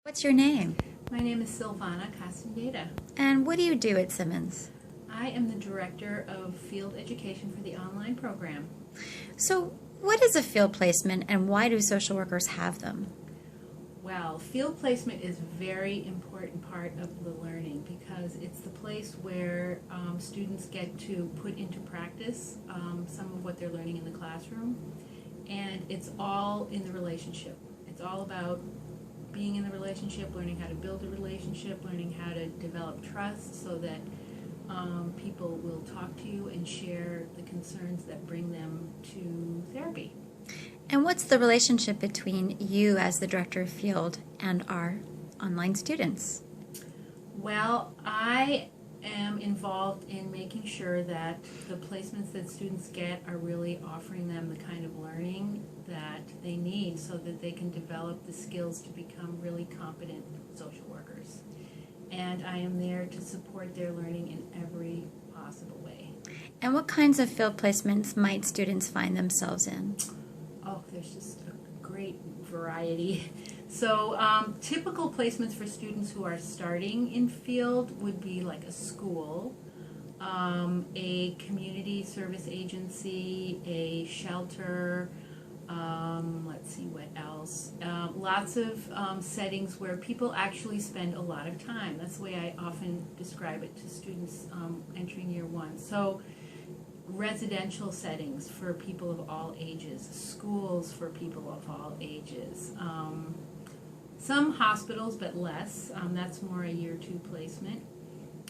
What's your name? My name is Silvana Castaneda. And what do you do at Simmons? I am the Director of Field Education for the online program. So, what is a field placement and why do social workers have them? Well, field placement is a very important part of the learning because it's the place where students get to put into practice some of what they're learning in the classroom. And it's all in the relationship. It's all about being in the relationship, learning how to build a relationship, learning how to develop trust so that people will talk to you and share the concerns that bring them to therapy. And what's the relationship between you as the Director of Field and our online students? Well, I am involved in making sure that the placements that students get are really offering them the kind of learning that they need so that they can develop the skills to become really competent social workers. And I am there to support their learning in every possible way. And what kinds of field placements might students find themselves in? Oh, there's just a great variety. So typical placements for students who are starting in field would be like a school, a community service agency, a shelter, let's see what else. Lots of settings where people actually spend a lot of time. That's the way I often describe it to students entering year one. So residential settings for people of all ages, schools for people of all ages, some hospitals, but less. That's more a year two placement.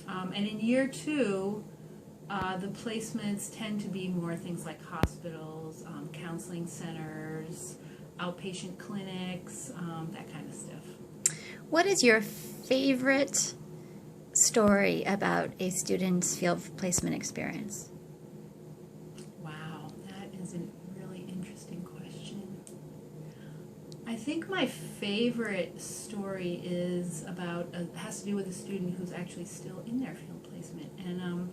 And in year two, the placements tend to be more things like hospitals, counseling centers, outpatient clinics, that kind of stuff. What is your favorite story about a student's field placement experience? Wow, that is a really interesting question. I think my favorite story is about, has to do with a student who's actually still in their field placement. And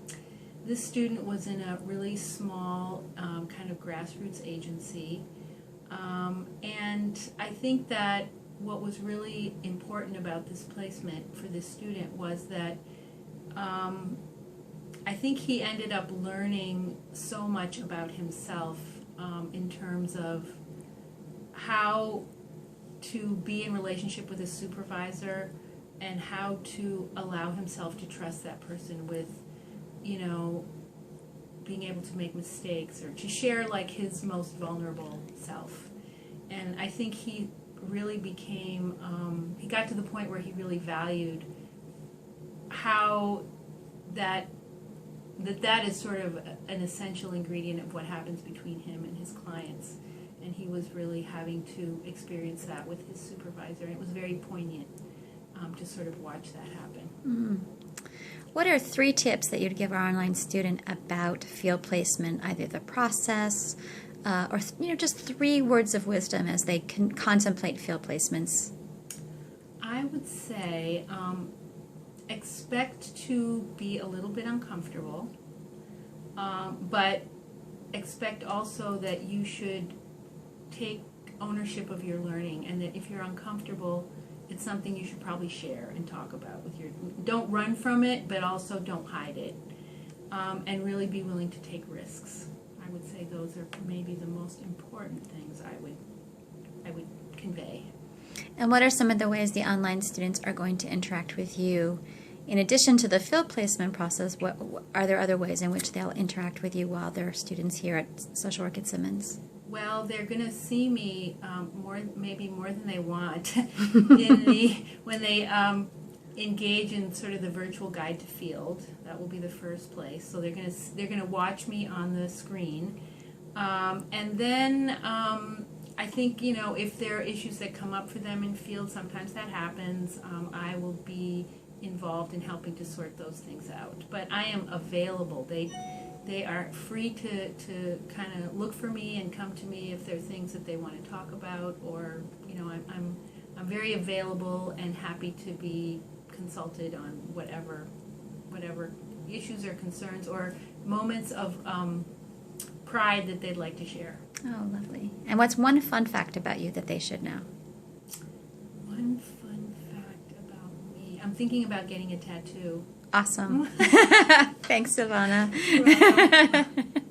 this student was in a really small kind of grassroots agency. And I think that what was really important about this placement for this student was that I think he ended up learning so much about himself in terms of how to be in relationship with a supervisor and how to allow himself to trust that person with, you know, being able to make mistakes or to share like his most vulnerable self. And I think he really became, he got to the point where he really valued how that is sort of an essential ingredient of what happens between him and his clients. And he was really having to experience that with his supervisor. And it was very poignant to sort of watch that happen. Mm-hmm. What are 3 tips that you'd give our online student about field placement, either the process or just 3 words of wisdom as they can contemplate field placements? I would say expect to be a little bit uncomfortable, but expect also that you should take ownership of your learning, and that if you're uncomfortable, it's something you should probably share and talk about with your, don't run from it, but also don't hide it, and really be willing to take risks. I would say those are maybe the most important things I would convey. And what are some of the ways the online students are going to interact with you? In addition to the field placement process, what are there other ways in which they'll interact with you while they're students here at Social Work at Simmons? Well, they're going to see me maybe more than they want when they engage in sort of the virtual guide to field. That will be the first place. So they're going to watch me on the screen, and then I think if there are issues that come up for them in field, sometimes that happens. I will be involved in helping to sort those things out. But I am available. They are free to kind of look for me and come to me if there are things that they want to talk about, or I'm very available and happy to be consulted on whatever issues or concerns or moments of pride that they'd like to share. Oh, lovely. And what's one fun fact about you that they should know? One fun fact. thinking about getting a tattoo. Awesome. Thanks, Silvana. You're welcome.